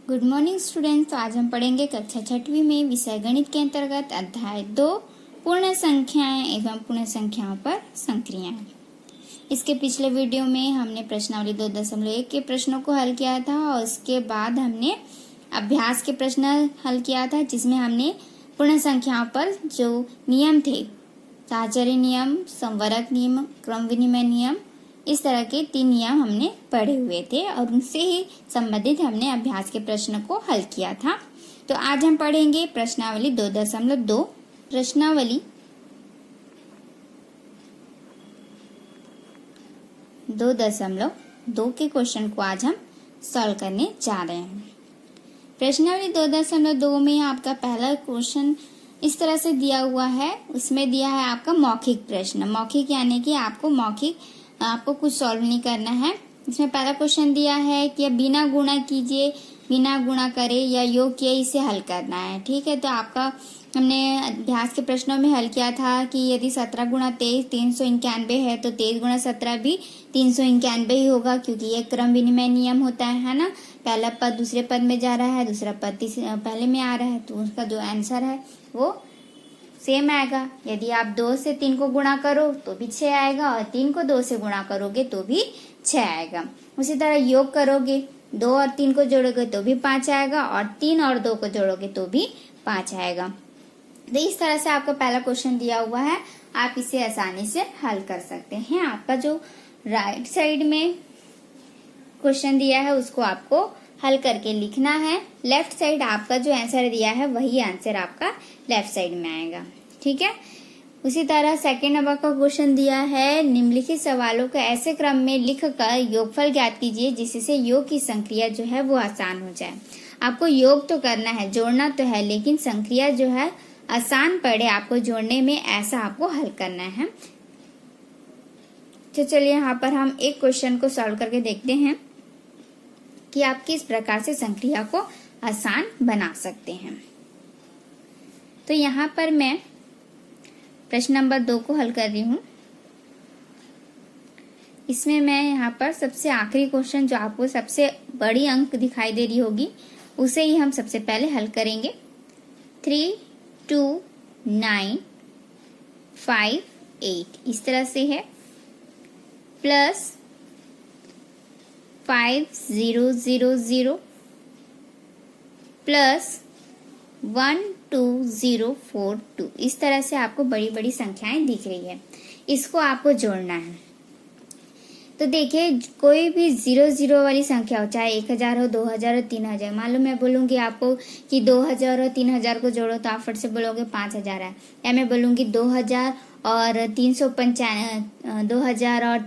Good morning students. तो आज हम पढ़ेंगे कक्षा 6वीं में विषय गणित के अंतर्गत अध्याय 2 पूर्ण संख्याएं एवं पूर्ण संख्याओं पर संक्रियाएं। इसके पिछले वीडियो में हमने प्रश्नावली 2.1 के प्रश्नों को हल किया था और उसके बाद हमने अभ्यास के प्रश्न हल किया था, जिसमें हमने पूर्ण संख्याओं पर जो नियम थे, साहचर्य नियम, संवरक नियम, क्रम विनिमय नियम, इस तरह के 3 नियम हमने पढ़े हुए थे और उनसे ही संबंधित हमने अभ्यास के प्रश्न को हल किया था। तो आज हम पढ़ेंगे प्रश्नावली 2.2। प्रश्नावली 2.2 के क्वेश्चन को आज हम सॉल्व करने जा रहे हैं। प्रश्नावली 2.2 में आपका पहला क्वेश्चन इस तरह से दिया हुआ है। उसमें दिया है आपका मौखिक प्रश्न। मौखिक यानी कि आपको कुछ सॉल्व नहीं करना है। इसमें पहला क्वेश्चन दिया है कि बिना गुणा कीजिए, बिना गुणा करे या योग किए इसे हल करना है। ठीक है, तो आपका हमने अभ्यास के प्रश्नों में हल किया था कि यदि 17 गुणा 23 391 है तो 23 गुणा 17 भी 391 ही होगा, क्योंकि ये क्रम विनिमय नियम होता है ना। पहला पद दूसरे पद में जा रहा है, दूसरा पद पहले में आ रहा है, तो उसका जो आंसर है वो सेम आएगा। यदि आप 2 से 3 को गुणा करो तो भी 6 आएगा और 3 को 2 से गुणा करोगे तो भी 6 आएगा। उसी तरह योग करोगे, 2 और 3 को जोड़ोगे तो भी 5 आएगा और 3 और 2 को जोड़ोगे तो भी 5 आएगा। तो इस तरह से आपका पहला क्वेश्चन दिया हुआ है, आप इसे आसानी से हल कर सकते हैं। आपका जो राइट साइड में क्वेश्चन दिया है उसको आपको हल करके लिखना है। लेफ्ट साइड आपका जो आंसर दिया है वही आंसर आपका लेफ्ट साइड में आएगा। ठीक है, उसी तरह सेकेंड नंबर का क्वेश्चन दिया है, निम्नलिखित सवालों को ऐसे क्रम में लिखकर योगफल ज्ञात कीजिए जिससे योग की संक्रिया जो है वो आसान हो जाए। आपको योग तो करना है, जोड़ना तो है, लेकिन संक्रिया जो है आसान पड़े आपको जोड़ने में, ऐसा आपको हल करना है। तो चलिए यहाँ पर हम एक क्वेश्चन को सॉल्व करके देखते हैं कि आप किस प्रकार से संक्रिया को आसान बना सकते हैं। तो यहाँ पर मैं प्रश्न नंबर 2 को हल कर रही हूँ। इसमें मैं यहाँ पर सबसे आखिरी क्वेश्चन, जो आपको सबसे बड़ी अंक दिखाई दे रही होगी, उसे ही हम सबसे पहले हल करेंगे। 3 2 9 5 8 इस तरह से है, प्लस 5 0 0 0 प्लस 1 2 0 4 2। इस तरह से आपको बड़ी बड़ी संख्याएं दिख रही है, इसको आपको जोड़ना है। तो देखिए, कोई भी 0 0 वाली संख्या हो, चाहे 1000 हो, 2000 हो, 3000, मान लो मैं बोलूंगी आपको कि 2000 और 3000 को जोड़ो तो आप फट से बोलोगे 5000 है, या मैं बोलूंगी 2000 और 2000 और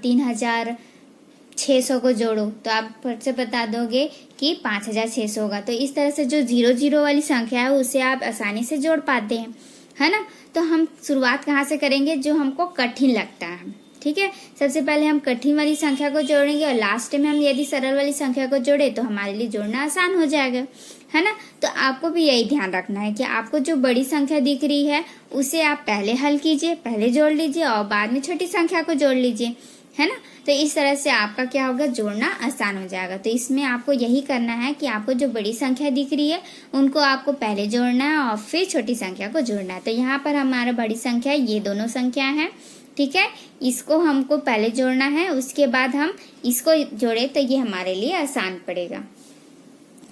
3600 को जोड़ो तो आप फट से बता दोगे कि 5600 होगा। तो इस तरह से जो 0 0 वाली संख्या है उसे आप आसानी से जोड़ पाते हैं, है ना। तो हम शुरुआत कहाँ से करेंगे, जो हमको कठिन लगता है। ठीक है, सबसे पहले हम कठिन वाली संख्या को जोड़ेंगे और लास्ट में हम यदि सरल वाली संख्या को जोड़े तो हमारे लिए जोड़ना आसान हो जाएगा, है ना। तो आपको भी यही ध्यान रखना है कि आपको जो बड़ी संख्या दिख रही है उसे आप पहले हल कीजिए, पहले जोड़ लीजिए और बाद में छोटी संख्या को जोड़ लीजिए, है ना। तो इस तरह से आपका क्या होगा, जोड़ना आसान हो जाएगा। तो इसमें आपको यही करना है कि आपको जो बड़ी संख्या दिख रही है उनको आपको पहले जोड़ना है और फिर छोटी संख्या को जोड़ना है। तो यहाँ पर हमारा बड़ी संख्या ये दोनों संख्या है, ठीक है, इसको हमको पहले जोड़ना है, उसके बाद हम इसको जोड़े तो ये हमारे लिए आसान पड़ेगा।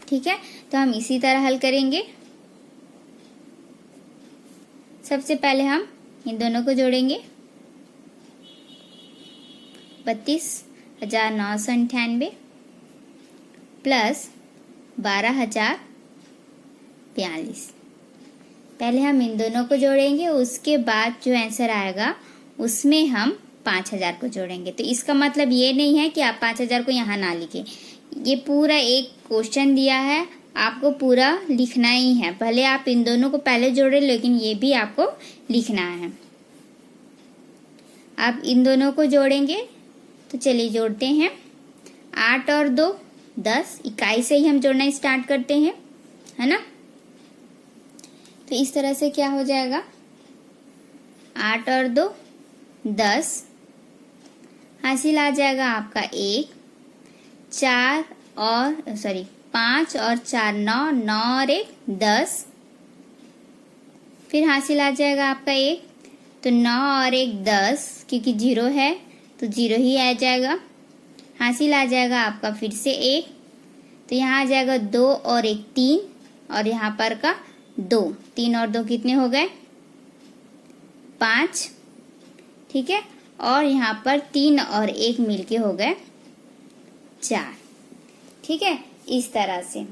ठीक है, तो हम इसी तरह हल करेंगे। सबसे पहले हम इन दोनों को जोड़ेंगे, 32,998 प्लस 12,042। पहले हम इन दोनों को जोड़ेंगे, उसके बाद जो आंसर आएगा उसमें हम 5000 को जोड़ेंगे। तो इसका मतलब ये नहीं है कि आप 5000 को यहाँ ना लिखें, ये पूरा एक क्वेश्चन दिया है, आपको पूरा लिखना ही है। भले आप इन दोनों को पहले जोड़े, लेकिन ये भी आपको लिखना है। आप इन दोनों को जोड़ेंगे तो चलिए जोड़ते हैं। 8 और 2 10, इकाई से ही हम जोड़ना स्टार्ट करते हैं, है ना। तो इस तरह से क्या हो जाएगा, 8 और 2 10, हासिल आ जाएगा आपका 1, 4 और 5 और 4 9, 9 और 1 10, फिर हासिल आ जाएगा आपका 1, तो 9 और 1 10, क्योंकि 0 है तो 0 ही आ जाएगा। हासिल आ जाएगा आपका फिर से 1, तो यहाँ आ जाएगा 2 और 1 3, और यहाँ पर का 2, 3 और 2 कितने हो गए 5, ठीक है। और यहाँ पर 3 और 1 मिलके हो गए 4, ठीक है। इस तरह से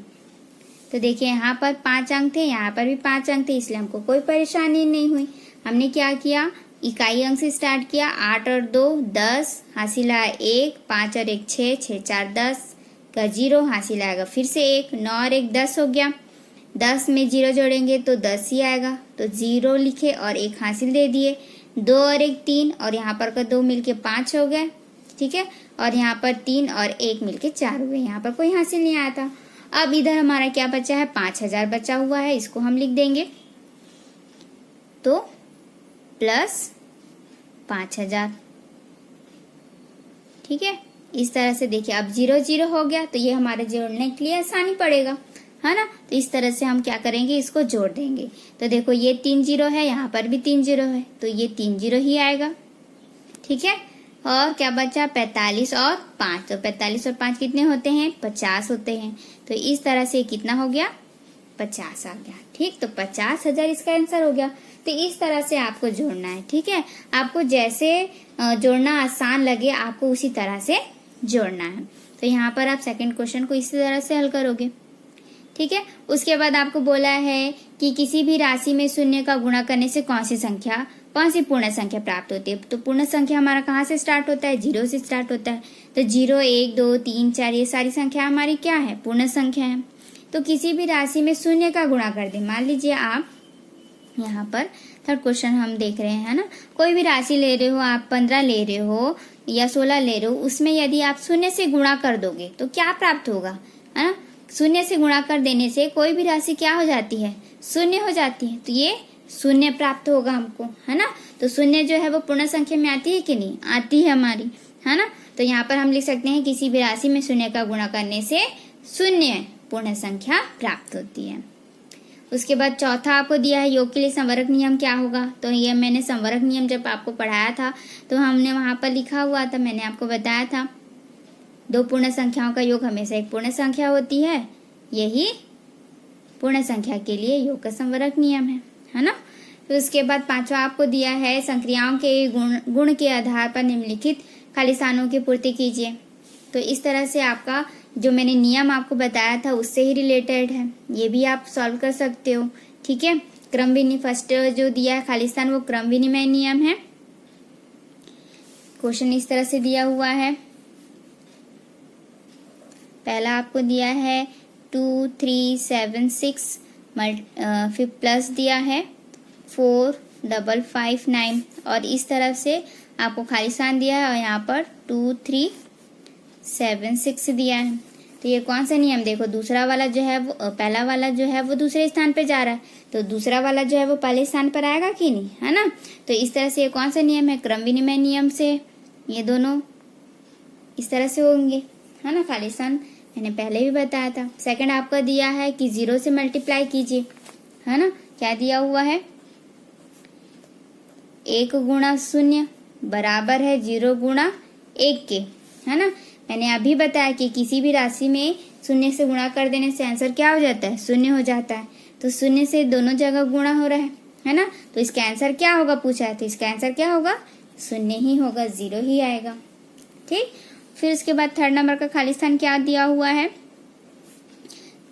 तो देखिए यहाँ पर 5 अंक थे, यहाँ पर भी 5 अंक थे, इसलिए हमको कोई परेशानी नहीं हुई। हमने क्या किया, इकाई अंक से स्टार्ट किया। 8 और 2 10, हासिल आया 1, 5 और 1 6, 6 4 10 का 0, हासिल आएगा फिर से 1, 9 और 1 10 हो गया। 10 में 0 जोड़ेंगे तो 10 ही आएगा, तो 0 लिखे और 1 हासिल दे दिए। 2 और 1 3, और यहाँ पर का 2 मिलके 5 हो गए, ठीक है। और यहाँ पर 3 और 1 मिलके 4 हो गए, यहाँ पर कोई हासिल नहीं आया था। अब इधर हमारा क्या बचा है, 5000 बचा हुआ है, इसको हम लिख देंगे तो प्लस 5000, ठीक है। इस तरह से देखिए अब 0 0 हो गया, तो ये हमारे जोड़ने के लिए आसानी पड़ेगा, है ना। तो इस तरह से हम क्या करेंगे, इसको जोड़ देंगे। तो देखो ये 3 0 है, यहाँ पर भी 3 0 है, तो ये 3 0 ही आएगा, ठीक है। और क्या बचा, 45 और 5, तो 45 और 5 कितने होते हैं 50 होते हैं। तो इस तरह से कितना हो गया 50 आ गया, ठीक। तो 50,000 इसका आंसर हो गया। तो इस तरह से आपको जोड़ना है, ठीक है। आपको जैसे जोड़ना आसान लगे आपको उसी तरह से जोड़ना है। तो यहाँ पर आप सेकंड क्वेश्चन को इसी तरह से हल करोगे, ठीक है। उसके बाद आपको बोला है कि किसी भी राशि में शून्य का गुणा करने से कौन सी पूर्ण संख्या प्राप्त होती है। तो पूर्ण संख्या हमारा कहाँ से स्टार्ट होता है, 0 से स्टार्ट होता है। तो 0 1 2 3 4 ये सारी संख्या हमारी क्या है, पूर्ण संख्या है। तो किसी भी राशि में शून्य का गुणा कर दे। मान लीजिए आप यहाँ पर थर्ड क्वेश्चन हम देख रहे हैं ना, कोई भी राशि ले रहे हो आप, 15 ले रहे हो या 16 ले रहे हो, उसमें यदि आप शून्य से गुणा कर दोगे तो क्या प्राप्त होगा, है ना। शून्य से गुणा कर देने से कोई भी राशि क्या हो जाती है, शून्य हो जाती है। तो ये शून्य प्राप्त होगा हमको, है ना। तो शून्य जो है वो पूर्ण संख्या में आती है कि नहीं, आती है हमारी, है ना। तो यहाँ पर हम लिख सकते हैं किसी भी राशि में शून्य का गुणा करने से शून्य पूर्ण संख्या प्राप्त होती है। उसके बाद चौथा आपको दिया है योग के लिए संवरक नियम क्या होगा। तो ये मैंने संवरक नियम जब आपको पढ़ाया था तो हमने वहां पर लिखा हुआ था, मैंने आपको बताया था 2 पूर्ण संख्याओं का योग हमेशा एक पूर्ण संख्या होती है, यही पूर्ण संख्या के लिए योग का संवरक नियम है ना। फिर उसके बाद पांचवा आपको दिया है संक्रियाओं के गुण के आधार पर निम्नलिखित खाली स्थानों की पूर्ति कीजिए। तो इस तरह से आपका जो मैंने नियम आपको बताया था उससे ही रिलेटेड है, ये भी आप सॉल्व कर सकते हो, ठीक है। क्रम विनिमय फर्स्ट जो दिया है खाली स्थान वो क्रम विनिमय नियम है। क्वेश्चन इस तरह से दिया हुआ है, पहला आपको दिया है 2 3 7 6 फिर प्लस दिया है 4 5 5 9, और इस तरफ से आपको खाली स्थान दिया है और यहाँ पर 2 3 7 6 दिया है। तो ये कौन सा नियम, देखो दूसरा वाला जो है वो पहला वाला जो है वो दूसरे स्थान पे जा रहा है, तो दूसरा वाला जो है वो पहले स्थान पर आएगा कि नहीं, है ना। तो इस तरह से ये कौन सा नियम है, क्रम विनिमय नियम से ये दोनों इस तरह से होंगे, है ना। खाली स्थान मैंने पहले भी बताया था। सेकंड आपका दिया है कि 0 से मल्टीप्लाई कीजिए, है ना। क्या दिया हुआ है, 1 गुणा 0 बराबर है 0 गुणा 1 के, है ना। मैंने अभी बताया कि किसी भी राशि में 0 से गुणा कर देने से आंसर क्या हो जाता है, 0 हो जाता है। तो 0 से दोनों जगह गुणा हो रहा है ना। तो इसका आंसर क्या होगा पूछा है, तो इसका आंसर क्या होगा, 0 ही होगा, 0 ही आएगा, ठीक। फिर उसके बाद थर्ड नंबर का खाली स्थान क्या दिया हुआ है,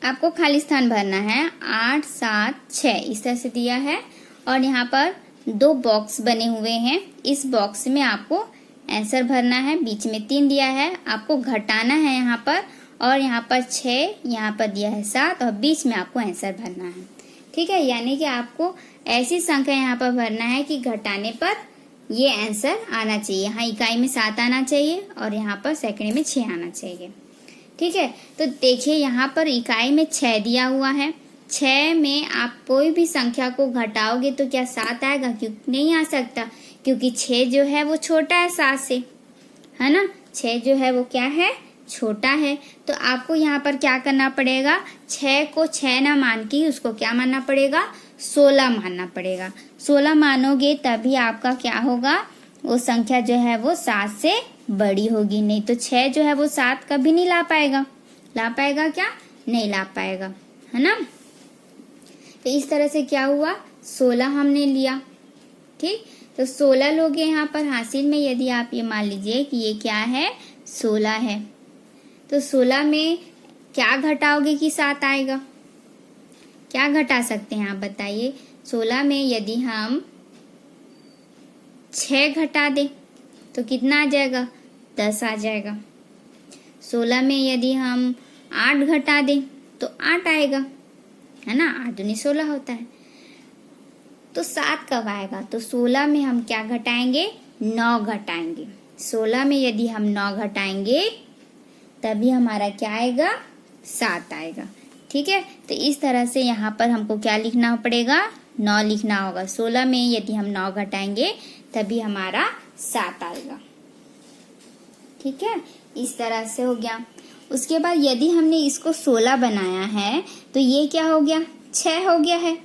आपको खाली स्थान भरना है 8 7 6 इस तरह से दिया है, और यहाँ पर 2 बॉक्स बने हुए हैं, इस बॉक्स में आपको आंसर भरना है। बीच में 3 दिया है, आपको घटाना है यहाँ पर, और यहाँ पर 6, यहाँ पर दिया है 7, और बीच में आपको आंसर भरना है, ठीक है। यानी कि आपको ऐसी संख्या यहाँ पर भरना है कि घटाने पर ये आंसर आना चाहिए। यहाँ इकाई में 7 आना चाहिए और यहाँ पर सेकंड में 6 आना चाहिए, ठीक है। तो देखिए यहाँ पर इकाई में 6 दिया हुआ है, 6 में आप कोई भी संख्या को घटाओगे तो क्या 7 आएगा, क्योंकि नहीं आ सकता, क्योंकि 6 जो है वो छोटा है 7 से, है ना। 6 जो है वो क्या है, छोटा है तो आपको यहाँ पर क्या करना पड़ेगा, 6 को 6 ना मान के उसको क्या मानना पड़ेगा, 16 मानना पड़ेगा। 16 मानोगे तभी आपका क्या होगा, वो संख्या जो है वो 7 से बड़ी होगी। नहीं तो 6 जो है वो 7 कभी नहीं ला पाएगा। ला पाएगा क्या, नहीं ला पाएगा, है ना। तो इस तरह से क्या हुआ, 16 हमने लिया। ठीक, तो 16 लोगे यहाँ पर हासिल में। यदि आप ये मान लीजिए कि ये क्या है, 16 है, तो 16 में क्या घटाओगे कि 7 आएगा, क्या घटा सकते हैं आप बताइए। 16 में यदि हम 6 घटा दें तो कितना आ जाएगा, 10 आ जाएगा। 16 में यदि हम 8 घटा दें तो 8 आएगा, है ना। 8 दूनी 16 होता है। तो 7 कब आएगा, तो 16 में हम क्या घटाएंगे, 9 घटाएंगे। 16 में यदि हम 9 घटाएंगे तभी हमारा क्या आएगा, 7 आएगा। ठीक है, तो इस तरह से यहाँ पर हमको क्या लिखना पड़ेगा, 9 लिखना होगा। 16 में यदि हम 9 घटाएंगे तभी हमारा 7 आएगा। ठीक है, इस तरह से हो गया। उसके बाद यदि हमने इसको 16 बनाया है तो ये क्या हो गया, 6 हो गया है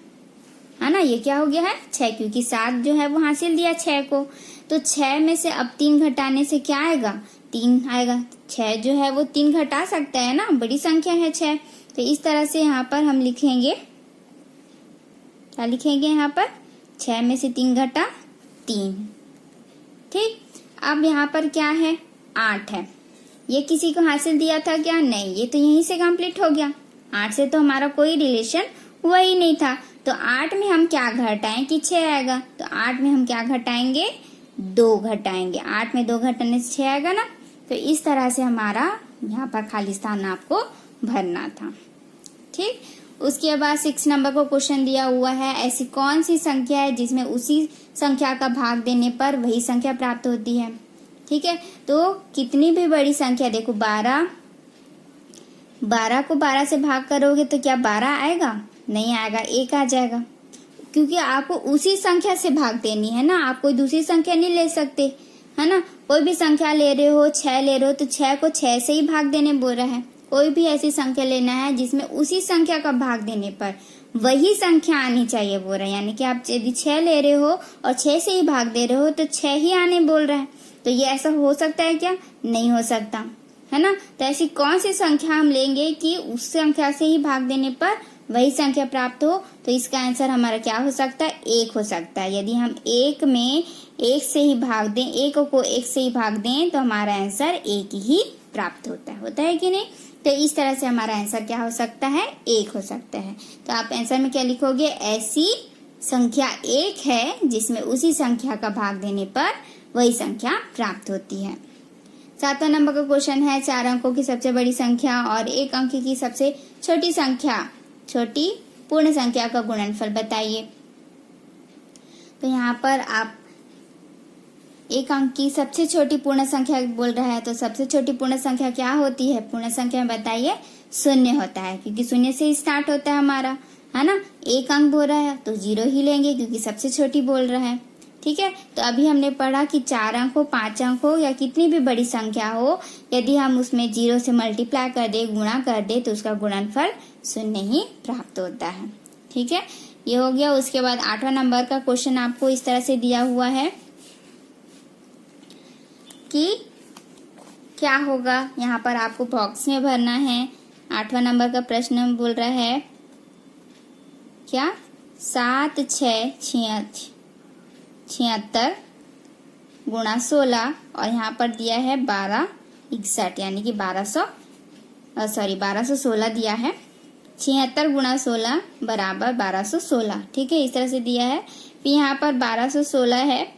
ना। ये क्या हो गया है, 6, क्योंकि 7 जो है वो हासिल दिया 6 को। तो 6 में से अब 3 घटाने से क्या आएगा, 3 आएगा। 6 जो है वो 3 घटा सकता है ना, बड़ी संख्या है 6। तो इस तरह से यहाँ पर हम लिखेंगे, क्या लिखेंगे यहाँ पर, 6 में से 3 घटा 3। ठीक, अब यहाँ पर क्या है, 8 है। ये किसी को हासिल दिया था क्या, नहीं, ये तो यहीं से कंप्लीट हो गया। 8 से तो हमारा कोई रिलेशन हुआ ही नहीं था। तो 8 में हम क्या घटाएं कि 6 आएगा। तो 8 में हम क्या घटाएंगे, 2 घटाएंगे। 8 में 2 घटाने से 6 आएगा ना। तो इस तरह से हमारा यहाँ पर खाली स्थान आपको भरना था। ठीक, उसके बाद 6 नंबर को क्वेश्चन दिया हुआ है, ऐसी कौन सी संख्या है जिसमें उसी संख्या का भाग देने पर वही संख्या प्राप्त होती है। ठीक है, तो कितनी भी बड़ी संख्या, देखो 12 को 12 से भाग करोगे तो क्या 12 आएगा, नहीं आएगा, 1 आ जाएगा। क्योंकि आपको उसी संख्या से भाग देनी है ना, आप कोई दूसरी संख्या नहीं ले सकते, है ना। कोई भी संख्या ले रहे हो, 6 ले रहे हो तो 6 को 6 से ही भाग देने बोल रहा है। कोई भी ऐसी संख्या लेना है जिसमें उसी संख्या का भाग देने पर वही संख्या आनी चाहिए बोल रहा है। यानी कि आप यदि 6 ले रहे हो और 6 से ही भाग दे रहे हो तो 6 ही आने बोल रहा है। तो ये ऐसा हो सकता है क्या, नहीं हो सकता, है ना। तो ऐसी कौन सी संख्या हम लेंगे कि उस संख्या से ही भाग देने पर वही संख्या प्राप्त हो। तो इसका आंसर हमारा क्या हो सकता है, 1 हो सकता है। यदि हम 1 में 1 से ही भाग दें, 1 को 1 से ही भाग दें तो हमारा आंसर 1 ही प्राप्त होता है कि नहीं। तो इस तरह से हमारा आंसर क्या हो सकता है, 1 हो सकता है। तो आप आंसर में क्या लिखोगे, ऐसी संख्या 1 है जिसमें उसी संख्या का भाग देने पर वही संख्या प्राप्त होती है। 7वां नंबर का क्वेश्चन है, 4 अंकों की सबसे बड़ी संख्या और 1 अंक की सबसे छोटी संख्या, छोटी पूर्ण संख्या का गुणनफल बताइए। तो यहाँ पर आप 1 अंक की सबसे छोटी पूर्ण संख्या बोल रहा है, तो सबसे छोटी पूर्ण संख्या क्या होती है, पूर्ण संख्या में बताइए, 0 होता है, क्योंकि 0 से ही स्टार्ट होता है हमारा, है ना। 1 अंक बोल रहा है तो 0 ही लेंगे क्योंकि सबसे छोटी बोल रहा है। ठीक है, तो अभी हमने पढ़ा कि 4 अंक हो, 5 अंक हो या कितनी भी बड़ी संख्या हो, यदि हम उसमें 0 से मल्टीप्लाई कर दे, गुणा कर दे, तो उसका गुणनफल 0 ही प्राप्त होता है। ठीक है, ये हो गया। उसके बाद 8वां नंबर का क्वेश्चन आपको इस तरह से दिया हुआ है कि क्या होगा, यहाँ पर आपको बॉक्स में भरना है। 8वां नंबर का प्रश्न बोल रहा है क्या, 7 6 76 गुणा 16 और यहाँ पर दिया है 12 61, यानी कि 1216 दिया है। 76 गुणा 16 बराबर 1216। ठीक है, इस तरह से दिया है। फिर यहाँ पर 1216 है,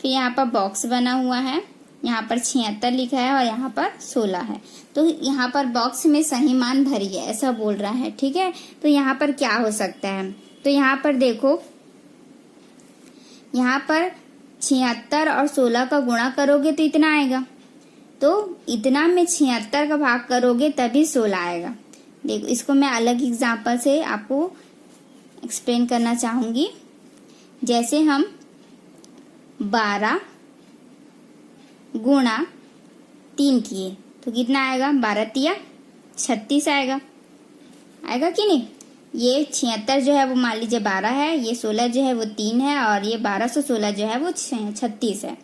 फिर यहाँ पर बॉक्स बना हुआ है, यहाँ पर 76 लिखा है और यहाँ पर 16 है। तो यहाँ पर बॉक्स में सही मान भरिए ऐसा बोल रहा है। ठीक है, तो यहाँ पर क्या हो सकता है, तो यहाँ पर देखो, यहाँ पर 76 और 16 का गुणा करोगे तो इतना आएगा, तो इतना में 76 का भाग करोगे तभी 16 आएगा। देखो, इसको मैं अलग एग्जांपल से आपको एक्सप्लेन करना चाहूंगी। जैसे हम 12 गुणा 3 किए तो कितना आएगा, 12 तिया 36 आएगा कि नहीं। ये 76 जो है वो मान लीजिए 12 है, ये 16 जो है वो 3 है, और ये 1216 जो है वो 36 है।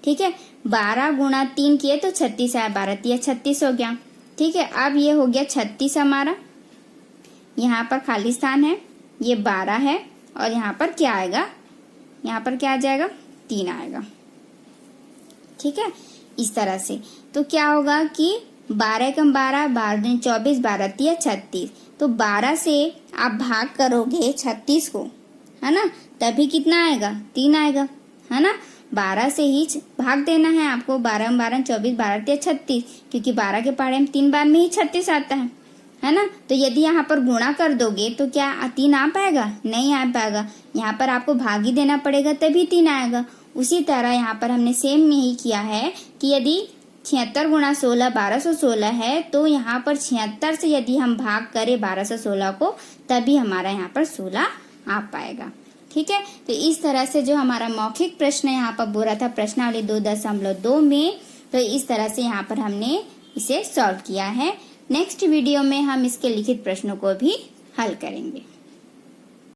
ठीक है, 12 गुणा 3 किए तो 36 आया, 12 तिया 36 हो गया। ठीक है, अब ये हो गया 36 हमारा, यहाँ पर खाली स्थान है, ये 12 है, और यहाँ पर क्या आएगा, यहाँ पर क्या आ जाएगा, 3 आएगा। ठीक है, इस तरह से। तो क्या होगा कि 12 एकम 12, 12 दूनी 24, 12 तिया 36। तो 12 से आप भाग करोगे 36 को, है ना, तभी कितना आएगा, 3 आएगा, है ना। 12 से ही भाग देना है आपको, 12 12 24, 12 तिया 36, क्योंकि 12 के पहाड़े में 3 बार में ही 36 आता है ना। तो यदि यहाँ पर गुणा कर दोगे तो क्या 3 आ पाएगा, नहीं आ पाएगा। यहाँ पर आपको भाग ही देना पड़ेगा तभी 3 आएगा। उसी तरह यहाँ पर हमने सेम यही किया है कि यदि 76 गुणा 16 1216 है, तो यहाँ पर 76 से यदि हम भाग करें 1216 को, तभी हमारा यहाँ पर 16 आ पाएगा। ठीक है, तो इस तरह से जो हमारा मौखिक प्रश्न यहाँ पर बोला था प्रश्नावली 2.2 में, तो इस तरह से यहाँ पर हमने इसे सॉल्व किया है। नेक्स्ट वीडियो में हम इसके लिखित प्रश्नों को भी हल करेंगे।